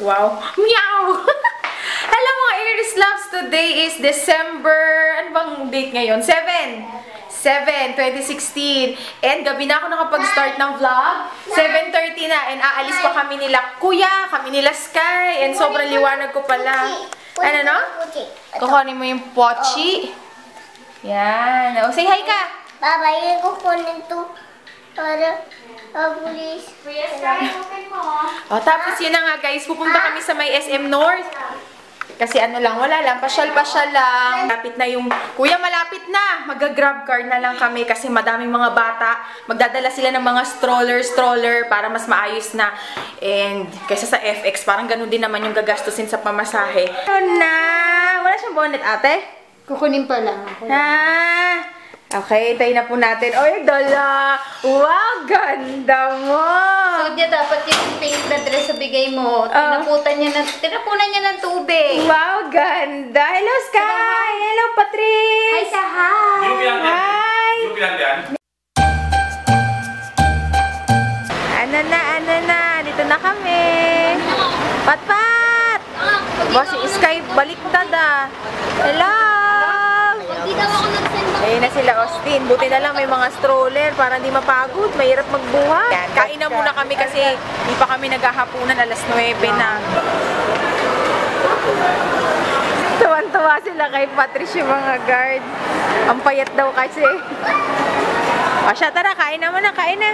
Wow. Meow! Hello mga Iris Loves! Today is December... Ano bang date ngayon? 7/2016. And gabi na ako nakapag-start ng vlog. 7:30 na. And aalis pa kami nila Kuya, kami nila Sky. And sobrang liwanag ko pala. Ano no? Kukunin mo yung pochi. Yan. O, say hi ka! Babay, kukunin to para pabulis. Kuya Sky, open mo. O, tapos yun na nga guys, pupunta kami sa may SM North. Kasi ano lang, wala lang, pasyal-pasyal lang. Malapit na yung, kuya malapit na. Mag-grab car na lang kami kasi madaming mga bata. Magdadala sila ng mga stroller para mas maayos na. And kaysa sa FX, parang ganun din naman yung gagastusin sa pamasahe. Ano na? Wala siyang bonnet ate? Kukunin pa lang ako. Okay, tayo na po natin. Oy, dala! Wow, ganda mo! So, diya dapat yung pink na dress sa bigay mo. Tinapunan niya ng tubig. Wow, ganda! Hello, Sky! Hello, Patrice! Hi, sa hi! Hi! Ano na? Dito na kami. Pat! Boss, si Sky, baliktad ah. Hello! Hindi daw ako nag-send. Ayun na sila, Austin. Buti na lang may mga stroller para hindi mapagod. Mahirap magbuhat. Kain na muna kami kasi hindi pa kami naghahapunan. Alas 9 na. Tuwan-tuwa sila kay Patrice yung mga guard. Ang payat daw kasi. O siya, tara, kain na muna. Kain na.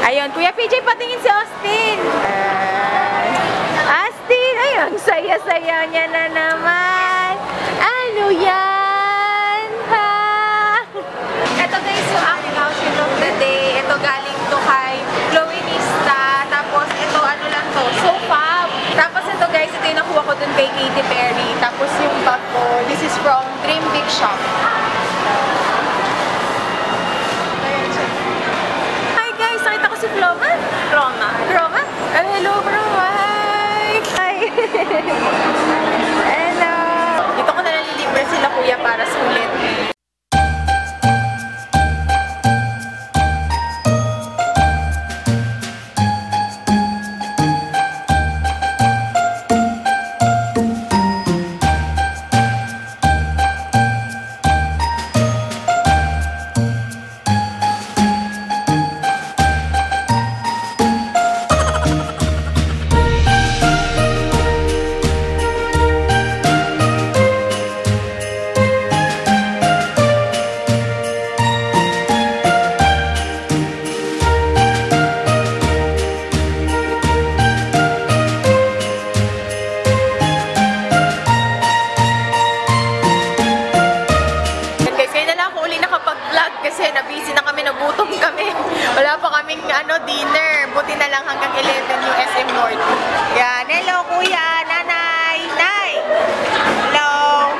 Ayun, Kuya PJ, patingin si Austin. Austin! Ayun, saya-saya niya na naman. Ano yan? Ito guys, yung aking outfit of the day. Ito galing to kay Chloenista. Tapos ito ano lang to, sofa. Tapos ito guys, ito yung nakuha ko dun kay Katy Perry. Tapos yung bag ko, this is from Dream Big Shop. Hi guys, nakita ko si Floma. Floma? Hello Floma, hi! Hello! Dito ko na nalilibre sila kuya para sulit. Kasi na-busy na kami, nagutom kami. Wala pa kaming dinner. Buti na lang hanggang 11 yung SM North. Yan. Hello, kuya, nanay, nay. Hello.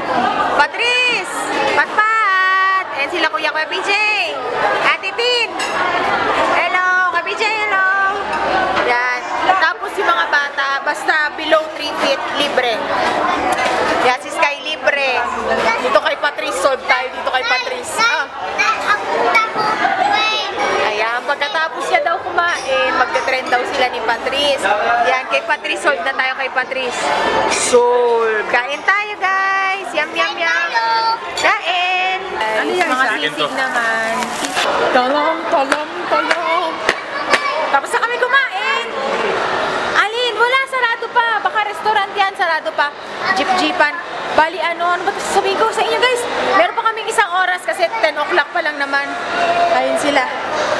Patrice. Patpat. And sila kuya PJ. Ate Tin. Hello, Kuya PJ, hello. Yan. Tapos yung mga bata, basta below 3 feet, libre. Yan, si Sky libre. Dito kay Patrice, solve tayo dito kay Patrice. Ayan, pagkatapos niya daw kumain, magte-trend daw sila ni Patrice. Yan, kay Patrice, solve na tayo kay Patrice. Solve! Kain tayo guys! Yum, yum, yum! Kain! Ano yan? Mga sisig naman. Talong! Tapos na kami kumain! Alin, wala, sarado pa. Baka restaurant yan, sarado pa. Jeep-jeepan. Bali, ano ba sasabihin ko sa inyo guys? Meron pa kaming isang oras kasi 10 o'clock pa lang naman. Ayun sila.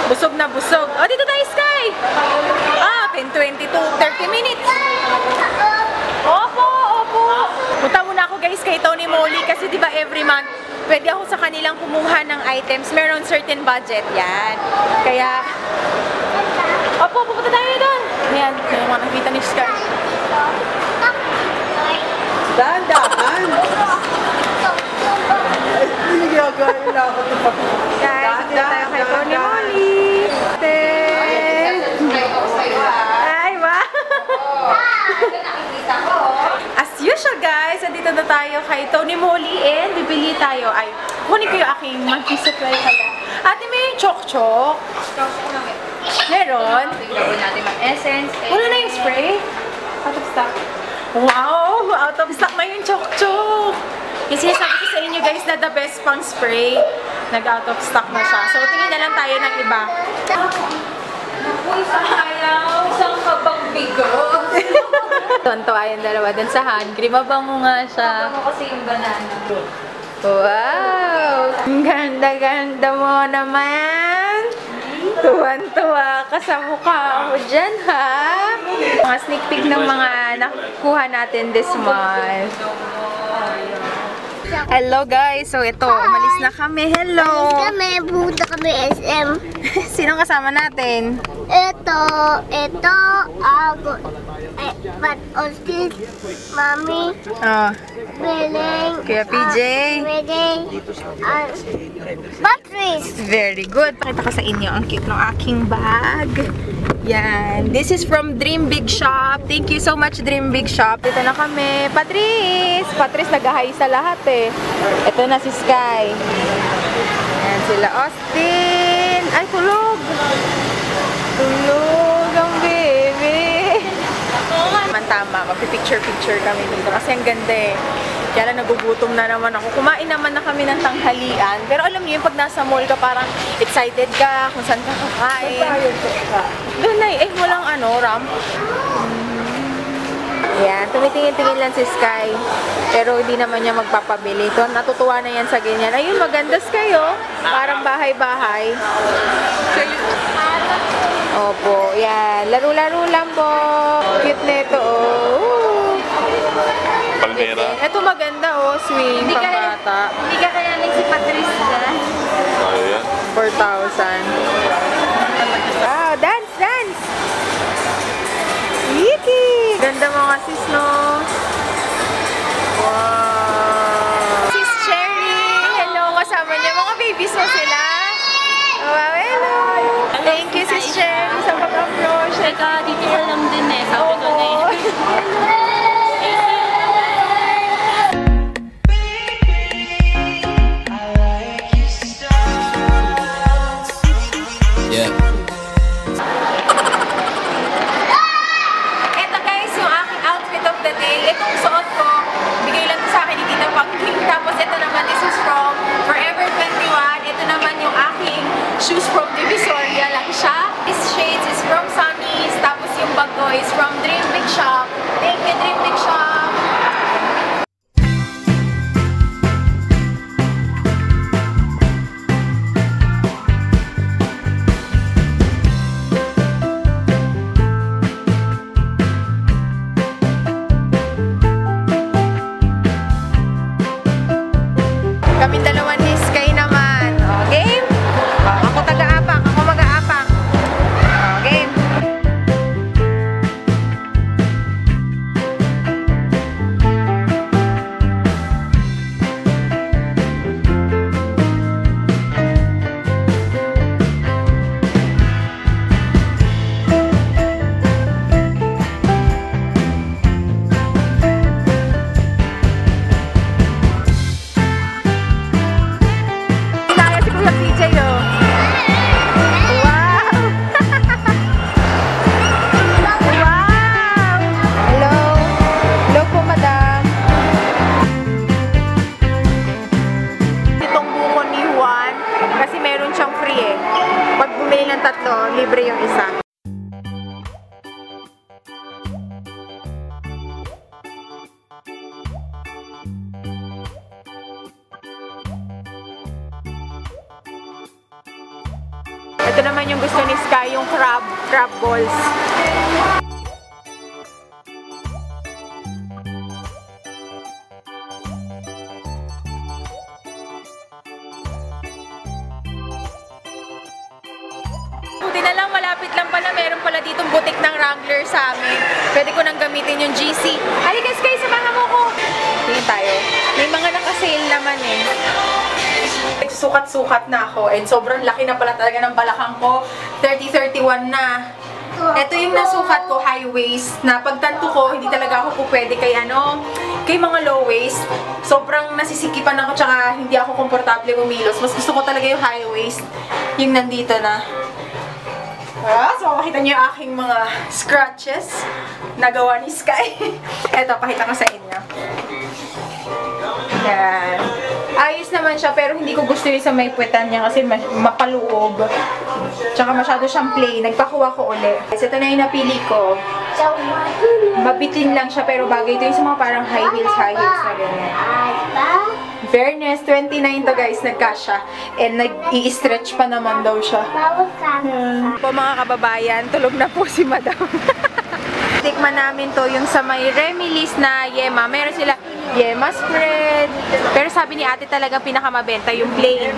Busog na busog. O, dito tayo, Sky! 10:22, 30 minutes. Opo. Punta muna ako guys kay Tony Moly kasi diba every month, pwede ako sa kanilang kumuha ng items. Meron certain budget. Yan. Kaya, opo, pupunta tayo doon. Yan. Yung mga nakita ni Sky. Dahan-dahan! Hindi gagawin na ako ito pa. Guys, dito tayo kay Tony Moly. Ay, wow! As usual guys, dito na tayo kay Tony Moly and bibili tayo. Ay, kunin ko yung aking monthly supply pala. Ate, may chok-chok. Meron? Bigyan natin ng essence. Wala na yung spray? Out of stock. Wow! Out of stock na yung chok-chok. Yung sinasabi ko sa inyo guys na the best pang spray. Nag-out of stock na siya. So, tingin na lang tayo ng iba. Naku, isang ayaw. Isang kabang bigo. Tontoa yung dalawa dun sa hand cream. Mabango nga siya. Mabango kasi yung banana. Wow! Ang ganda-ganda mo naman! Tuwan-tuwa ka sa mukha mo dyan, ha? Mga sneak peek ng mga nakuha natin this month. Hello guys! So ito, umalis na kami. Hello! Kami, pupunta kami SM. Sino kasama natin? Ito, ako. But Austin, Mami, Oh, Beleng, Kuya PJ. Beleng, Patrice. Very good. Pakita ko sa inyo ang cute ng aking bag. Yan. This is from Dream Big Shop. Thank you so much, Dream Big Shop. Dito na kami. Patrice! Patrice nag-hi sa lahat eh. Ito na si Sky. Yan sila Austin. Ay, tulog! Tulog ang baby. Tama, magpipicture-picture kami dito kasi ang ganda eh. Kaya lang nagugutom na naman ako. Kumain naman na kami ng tanghalian. Pero alam niyo yung pag nasa mall ka parang excited ka kung saan ka kakain. Doon na eh, walang ramp. Yan, tumitingin-tingin lang si Sky. Pero hindi naman niya magpapabili. So, natutuwa na yan sa ganyan. Ayun, maganda Sky oh. Parang bahay-bahay. Opo, yan. Laro-laro lang po. Cute na ito, oh. Palmera. Ito maganda, oh. Swing, Hindi pambata. Hindi ka kaya si Patrice dyan. Kaya yan. 4,000. Wow, dance, dance! Yiki! Ganda mga sis, no? Wow! Sis Cherry! Hello, kasama niya. Mga babies mo sila. Wow, hello! Thank you, Sis Cherry, sa pag-approach. Teka, detail lang din eh. Sabi ko na yun. Yeah. Ito guys, yung aking outfit of the day. Itong suot ko, bigay lang sa akin ni Tita Pangking. Tapos ito naman, this is from Forever 21. Ito naman yung aking shoes from Divisoria lang siya. This shades is from Sunny's. Tapos yung bag ko is from Dream Big Shop. Thank you, Dream Big Shop! Kaming dalawa ni Sky naman. O, game? O, ako taga-apak. Ako mag-aapak. O, game? Tayo si Kuya PJ, oh. Wow! Wow! Hello! Hello po, madam. Itong buko ni Juan, kasi meron siyang free eh. Pag bumili ng 3, libre yung isa. Ito naman yung gusto ni Sky, yung crab balls. Buti na lang, malapit lang pala. Meron pala ditong butik ng Wrangler sa amin. Pwede ko nang gamitin yung GC. Halika Sky, samahan mo ko. Tingin tayo. May mga naka-sale naman eh. Sukat-sukat na ako and sobrang laki na pala talaga ng balakang ko. 30-31 na. Ito yung nasukat ko, high waist, na pagtanto ko, hindi talaga ako pwede kay kay mga low waist. Sobrang nasisikipan ako tsaka hindi ako komportable kumilos. Mas gusto ko talaga yung high waist, yung nandito na. So, makita niyo yung aking mga scratches na gawa ni Sky. Eto, pakita ko sa inyo. Yan. Ayos naman siya, pero hindi ko gusto yung sa may puwetan niya kasi mapaluog. Tsaka masyado siyang plain. Nagpakuha ko uli. Ito na yung napili ko. Mabitin lang siya, pero bagay ito yung sa mga parang high heels na ganyan. Fairness, 29 to guys, nagkasya. And nag-i-stretch pa naman daw siya. Po mga kababayan, tulog na po si Madam. Tikman namin to yung sa may Remilis na yema. Meron sila yema spread. Pero sabi ni ate talagang pinakamabenta yung plain.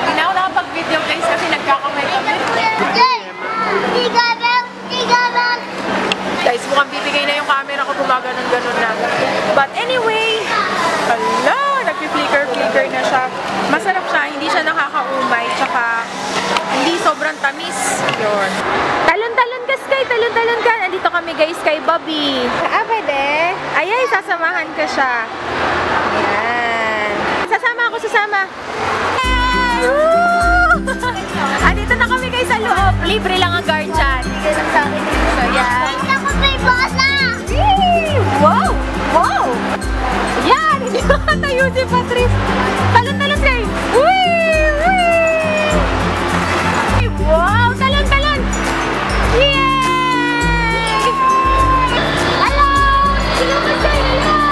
Hindi na ako nakapag-video guys kasi nagkakamay kami. Guys, mukhang bibigay na yung camera ko, gumaganon-ganon na. But anyway, hala, nag-flicker-flicker na siya. Masarap siya, hindi siya nakakaumay, tsaka hindi sobrang tamis. Yun. Talon-talon ka, Sky, talon-talon ka. Nandito kami guys kay Bobby. Pwede. Ayay, sasamahan ka siya. Ayan. Sasama ako, sasama. Yay! Woo! Andito na kami guys sa loob. Libre lang ang guard dyan. So, yan. Wow! Wow! Yan! Hindi ko katayo si Patrice. Talon-talon Sky. Wee! Wee! Wow! Talon-talon! Yay! Hello! Sino ba Sky? Hello!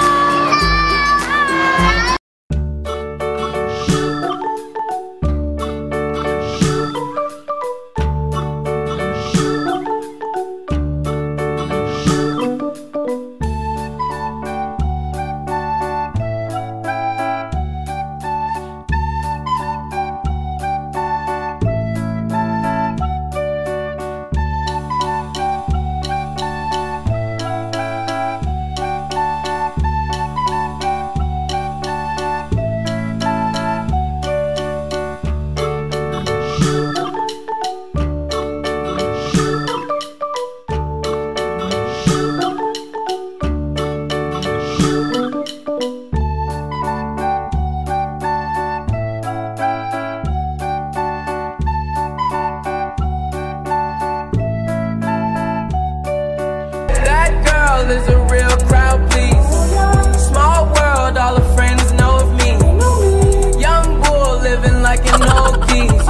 Is a real crowd, please. Small world, all the friends know of me. Young bull living like an old geese.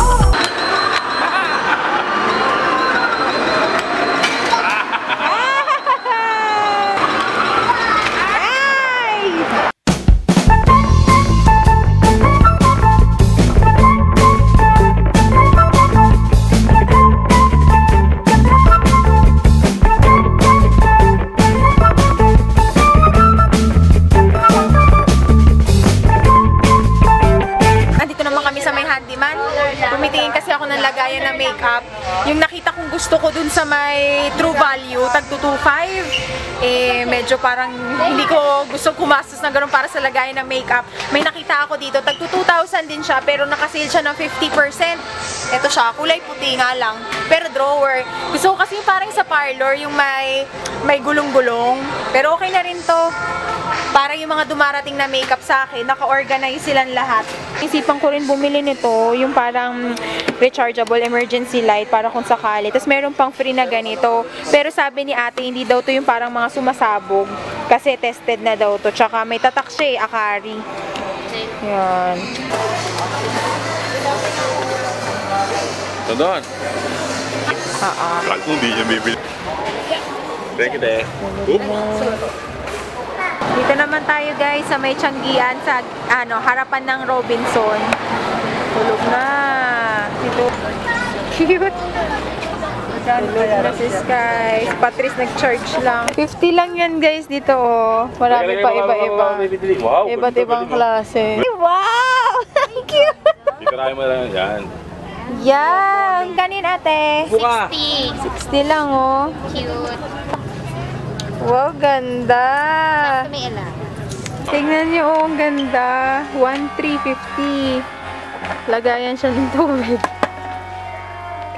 Tumitingin kasi ako ng lagayan na makeup. Yung nakita kong gusto ko dun sa may True Value, tag 225. Medyo parang hindi ko gusto kumastos na gano'n para sa lagayan ng makeup. May nakita ako dito, tag 2,000 din siya, pero nakasale siya ng 50%. Ito siya, kulay puti nga lang. Pero drawer. Gusto ko kasi yung parang sa parlor, yung may gulong-gulong. Pero okay na rin to. Para yung mga dumarating na makeup sa akin, naka-organize silang lahat. Isipan ko rin bumili nito, yung parang rechargeable emergency light para kung sakali. Tapos meron pang free na ganito. Pero sabi ni ate, hindi daw to yung parang mga sumasabog. Kasi tested na daw to. Tsaka may tatak siya eh, Akari. Yan. Ito doon. Ah. Kung di niya bibili. Thank you, Deh. Dito naman tayo guys sa may Tianggian sa harapan ng Robinson. Tulog na. Dito. Cute. Tulog na si Sky. Si Patrice nag-charge lang. 50 lang yan guys dito oh. Marami pa iba-iba. Wow, Iba't ibang klase. Wow! Cute! Dito tayo mo lang yan. Yan! Kanin ate? 60. 60 lang oh. Cute. Wow, ganda! May ela. Tingnan niyo, oh, ang ganda. 1,350. Lagayan siya ng tubig.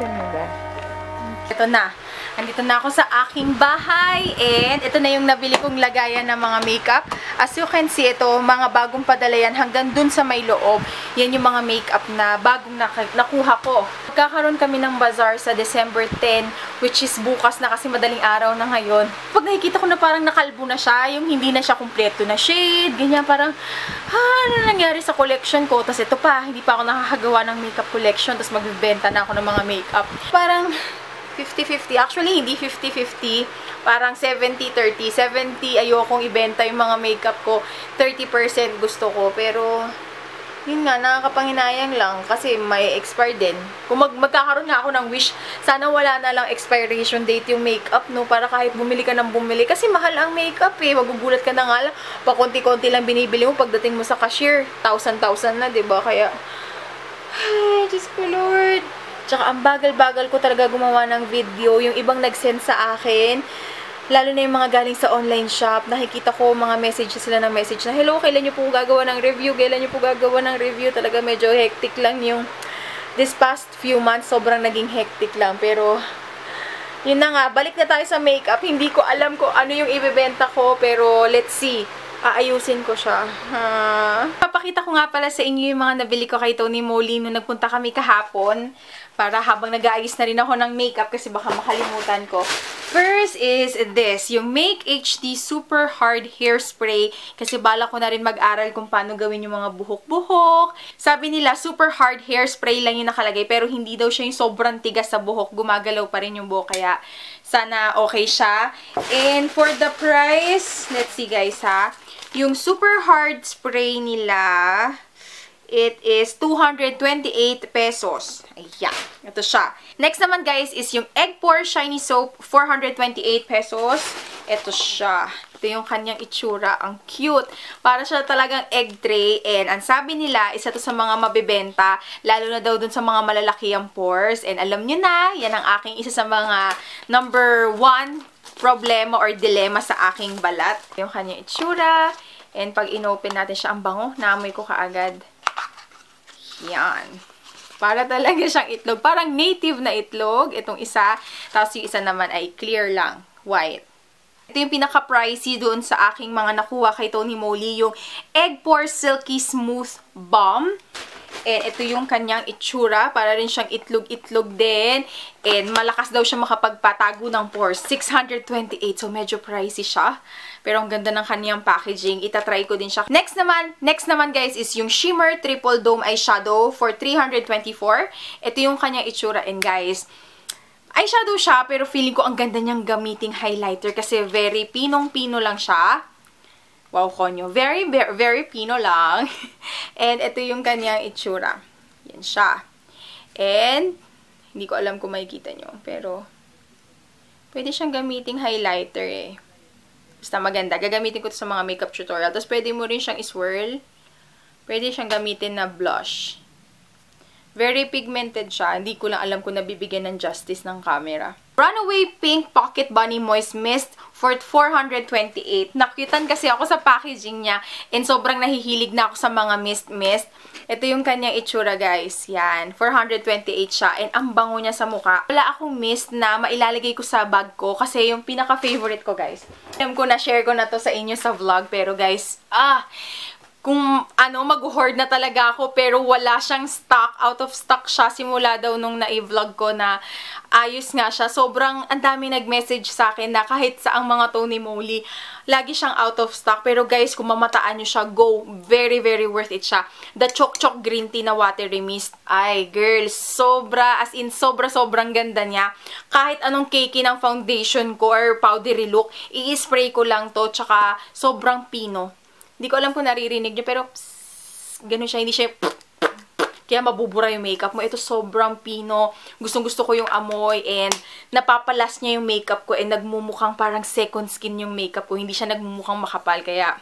Ganda. Ito na. Andito na ako sa aking bahay and ito na yung nabili kong lagayan ng mga makeup. As you can see, ito, mga bagong padala yan hanggang dun sa may loob. Yan yung mga makeup na bagong nakuha ko. Magkakaroon kami ng bazaar sa December 10, which is bukas na kasi madaling araw na ngayon. Pag nakikita ko na parang nakalbo na siya, yung hindi na siya kumpleto na shade, ganyan, parang, ano nangyari sa collection ko? Tapos ito pa, hindi pa ako nakakagawa ng makeup collection, tapos magbibenta na ako ng mga makeup. Parang 50-50. Actually, hindi 50-50. Parang 70-30. 70, ayokong ibenta yung mga makeup ko. 30% gusto ko. Pero, yun nga, nakakapanginayang lang. Kasi may expire din. Kung magkakaroon nga ako ng wish, sana wala na lang expiration date yung makeup, no? Para kahit bumili ka ng bumili. Kasi mahal ang makeup, eh. Magugulat ka na nga lang. Pakunti-kunti lang binibili mo. Pagdating mo sa cashier, 1,000 na, diba? Kaya, ay, Diyos ko, Lord. Tsaka ang bagal-bagal ko talaga gumawa ng video. Yung ibang nag-send sa akin, lalo na yung mga galing sa online shop, nakikita ko mga messages sila ng message na, hello, kailan nyo po gagawa ng review? Kailan nyo po gagawa ng review? Talaga medyo hectic lang yung this past few months. Sobrang naging hectic lang. Pero, yun na nga, balik na tayo sa makeup. Hindi ko alam kung ano yung ibebenta ko, pero let's see. Aayusin ko siya. Papakita ko nga pala sa inyo yung mga nabili ko kay Tony Moly nung nagpunta kami kahapon. Para habang nag-aayos na rin ako ng makeup kasi baka makalimutan ko. First is this, yung Make HD Super Hard Hairspray. Kasi bala ko na rin mag-aral kung paano gawin yung mga buhok-buhok. Sabi nila, super hard hairspray lang yung nakalagay. Pero hindi daw siya yung sobrang tigas sa buhok. Gumagalaw pa rin yung buhok. Kaya sana okay siya. And for the price, let's see guys ha. Yung super hard spray nila, it is 228 pesos. Ayan. Ito siya. Next naman guys is yung Egg Pore Shiny Soap, 428 pesos. Ito siya. Ito yung kanyang itsura. Ang cute. Para siya talagang egg tray. And ang sabi nila, isa to sa mga mabibenta. Lalo na daw dun sa mga malalaki ang pores. And alam nyo na, yan ang aking isa sa mga number 1 problema or dilemma sa aking balat. Yung kanyang itsura. And pag inopen natin siya, ang bango. Naamoy ko kaagad. Yan. Para talaga siyang itlog. Parang native na itlog. Itong isa. Tapos yung isa naman ay clear lang. White. Ito yung pinaka-pricey doon sa aking mga nakuha kay Tony Moly. Yung Egg Pore Silky Smooth Balm. And ito yung kanyang itsura. Para rin siyang itlog-itlog din. And malakas daw siya makapagpatago ng pores. 628. So medyo pricey siya. Pero ang ganda ng kanyang packaging. Itatry ko din siya. Next naman guys is yung Shimmer Triple Dome Eyeshadow for 324. Ito yung kanyang itsura. And guys, eyeshadow siya pero feeling ko ang ganda niyang gamiting highlighter kasi very pinong-pino lang siya. Wow, konyo. Very, very, very pino lang. And ito yung kanyang itsura. Yan siya. And, hindi ko alam kung makikita nyo. Pero, pwede siyang gamiting highlighter eh. Basta maganda. Gagamitin ko ito sa mga makeup tutorial. Tapos, pwede mo rin siyang iswirl. Pwede siyang gamitin na blush. Very pigmented siya. Hindi ko lang alam kung nabibigyan ng justice ng camera. Runaway Pink Pocket Bunny Moist Mist for 428. Nakutan kasi ako sa packaging niya and sobrang nahihilig na ako sa mga mist. Ito yung kanyang itsura guys. Yan. 428 siya and ang bango niya sa mukha. Wala akong mist na mailalagay ko sa bag ko kasi yung pinaka-favorite ko guys. Alam ko na share ko na to sa inyo sa vlog pero guys, kung mag-hoard na talaga ako pero wala siyang stock. Out of stock siya. Simula daw nung na-vlog ko na ayos nga siya. Sobrang ang dami nag-message sa akin na kahit sa ang mga Tony Moly, lagi siyang out of stock. Pero guys, kung mamataan nyo siya, go. Very, very worth it siya. The Choc Choc Green Tea na Watery Mist. Ay, girls, sobra. As in, sobrang ganda niya. Kahit anong cakey ng foundation ko or powdery look, i-spray ko lang to. Tsaka, sobrang pino. Hindi ko alam kung naririnig nyo, pero ganun siya, hindi siya kaya mabubura yung makeup mo. Ito sobrang pino. Gustong-gusto ko yung amoy and napapalas niya yung makeup ko and nagmumukhang parang second skin yung makeup ko. Hindi siya nagmumukhang makapal, kaya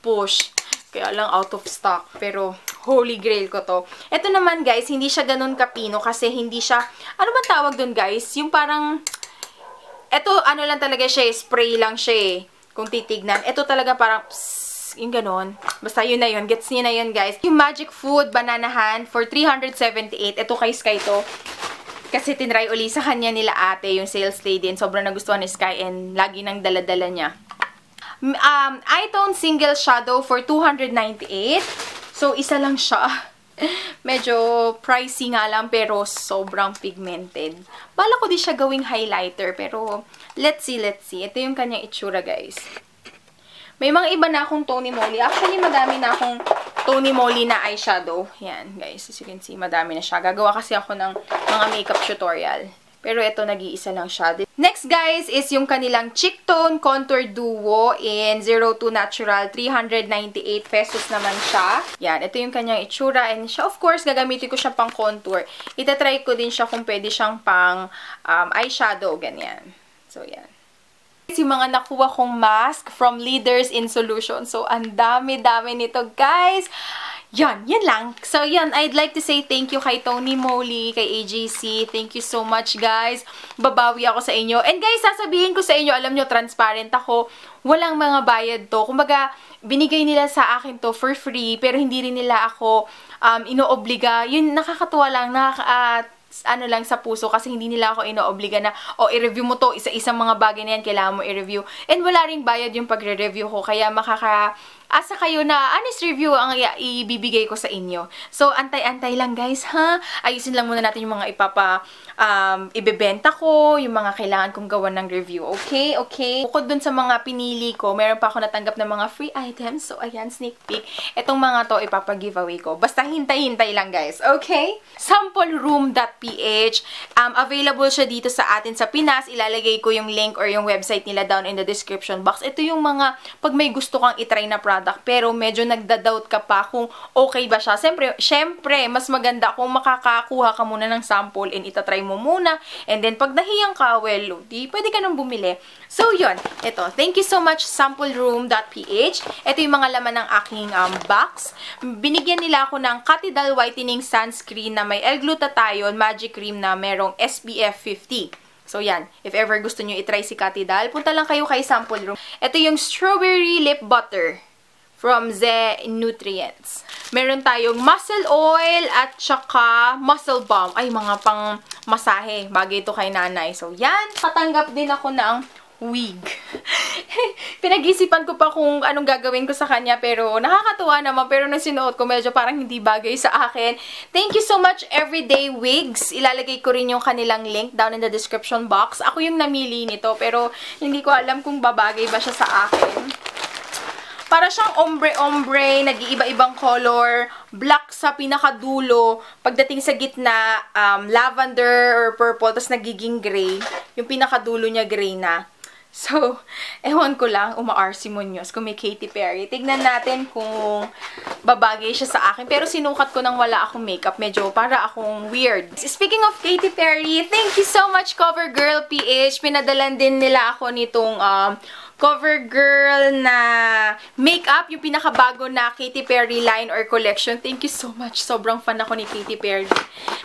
push. Kaya lang out of stock. Pero holy grail ko to. Ito naman guys, hindi siya ganun kapino kasi hindi siya, ano ba tawag dun guys? Yung parang, ito ano lang talaga siya, spray lang siya eh. Kung titignan. Ito talaga parang, yung ganon. Basta yun na yun. Gets niyo na yun, guys. Yung Magic Food Banana Hand for 378. Ito kay Sky to. Kasi tinry uli sa kanya nila ate, yung sales lady, and sobrang nagustuhan ni Sky and lagi nang dala-dala niya. iTone Single Shadow for 298. So, isa lang siya. Medyo pricey nga lang, pero sobrang pigmented. Bala ko di siya gawing highlighter, pero let's see. Ito yung kanyang itsura, guys. May mga iba na akong Tony Moly. Actually, madami na akong Tony Moly na eyeshadow. Yan, guys. As you can see, madami na siya. Gagawa kasi ako ng mga makeup tutorial. Pero ito, nag-iisa lang siya. Next, guys, is yung kanilang Cheek Tone Contour Duo in 02 Natural. 398 pesos naman siya. Yan, ito yung kanyang itsura. And siya, of course, gagamitin ko siya pang contour. Itatry ko din siya kung pwede siyang pang eyeshadow. Ganyan. So, yan. Yung mga nakuha kong mask from Leaders in Solution. So, ang dami-dami nito, guys. Yan lang. So, yan. I'd like to say thank you kay Tony Moly, kay AJC. Thank you so much, guys. Babawi ako sa inyo. And guys, sasabihin ko sa inyo, alam nyo, transparent ako. Walang mga bayad to. Kumbaga, binigay nila sa akin to for free, pero hindi rin nila ako inoobliga. Yun, nakakatuwa lang. Ano lang sa puso kasi hindi nila ako inoobliga na i-review mo to, isa-isang mga bagay na yan kailangan mo i-review. And wala ring bayad yung pagre-review ko, kaya asa kayo na honest review ang ibibigay ko sa inyo. So, antay-antay lang, guys, ha? Ayusin lang muna natin yung mga ibebenta ko, yung mga kailangan kong gawan ng review. Okay? Bukod dun sa mga pinili ko, meron pa ako natanggap ng mga free items. So, ayan, sneak peek. Etong mga to, ipapag-giveaway ko. Basta hintay-hintay lang, guys. Okay? Sampleroom.ph. Available siya dito sa atin sa Pinas. Ilalagay ko yung link or yung website nila down in the description box. Ito yung mga, pag may gusto kang itry na product, pero medyo nagda-doubt ka pa kung okay ba siya. Siyempre, mas maganda kung makakakuha ka muna ng sample and itatry mo muna. And then, pag nahiyang ka, well, di, pwede ka nang bumili. So, yun. Ito. Thank you so much, sampleroom.ph. Ito yung mga laman ng aking box. Binigyan nila ako ng Catidal Whitening Sunscreen na may L-glutathione Magic Cream na merong SPF 50. So, yan. If ever gusto nyo itry si Catidal, punta lang kayo kay Sample Room. Ito yung Strawberry Lip Butter from Ze Nutrients. Meron tayong muscle oil at saka muscle balm. Ay, mga pang masahe. Bagay ito kay nanay. So, yan. Katanggap din ako ng wig. Pinag-isipan ko pa kung anong gagawin ko sa kanya, pero nakakatuwa naman. Pero nung sinuot ko, medyo parang hindi bagay sa akin. Thank you so much, Everyday Wigs. Ilalagay ko rin yung kanilang link down in the description box. Ako yung namili nito, pero hindi ko alam kung babagay ba siya sa akin. Para siyang ombre-ombre, nag-iiba-ibang color, black sa pinakadulo, pagdating sa gitna, lavender or purple, tapos nagiging gray. Yung pinakadulo niya gray na. So, ewan ko lang, umaarsimonyos kung may Katy Perry. Tignan natin kung babagay siya sa akin. Pero sinukat ko nang wala akong makeup. Medyo para akong weird. Speaking of Katy Perry, thank you so much, CoverGirl PH. Pinadalan din nila ako nitong CoverGirl na makeup, yung pinakabago na Katy Perry line or collection. Thank you so much. Sobrang fan ako ni Katy Perry.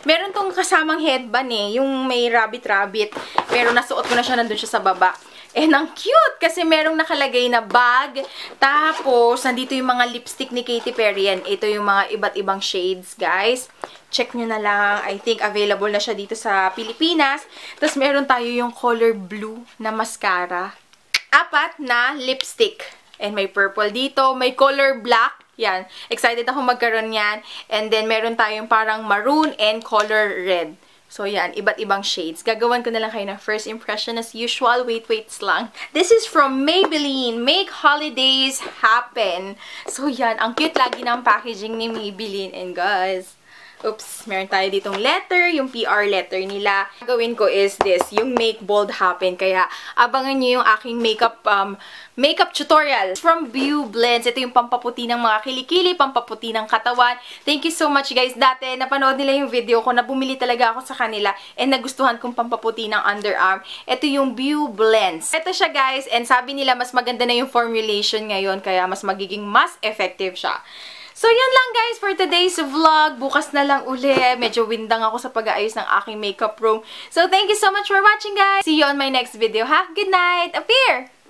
Meron tong kasamang headband yung may rabbit-rabbit. Pero nasuot ko na siya, nandun siya sa baba. And ang cute kasi merong nakalagay na bag. Tapos, nandito yung mga lipstick ni Katy Perry. Yan. Ito yung mga iba't ibang shades, guys. Check nyo na lang. I think available na siya dito sa Pilipinas. Tapos, meron tayo yung color blue na mascara. 4 na lipstick. And may purple dito. May color black. Yan. Excited ako magkaroon yan. And then, meron tayong parang maroon and color red. So, yan. Iba't ibang shades. Gagawan ko na lang kayo ng first impression as usual. Wait lang. This is from Maybelline. Make holidays happen. So, yan. Ang cute lagi ng packaging ni Maybelline. And guys, oops, meron tayo ditong letter, yung PR letter nila. Gagawin ko is this, yung make bold happen. Kaya, abangan nyo yung aking makeup tutorial from View Blends. Ito yung pampaputi ng mga kilikili, pampaputi ng katawan. Thank you so much, guys. Dati, napanood nila yung video ko na bumili talaga ako sa kanila and nagustuhan kong pampaputi ng underarm. Ito yung View Blends. Ito siya, guys, and sabi nila mas maganda na yung formulation ngayon, kaya mas magiging mas effective siya. So, yun lang, guys, for today's vlog. Bukas na lang uli. Medyo windang ako sa pag-aayos ng aking makeup room. So, thank you so much for watching, guys. See you on my next video, ha? Good night! Appear!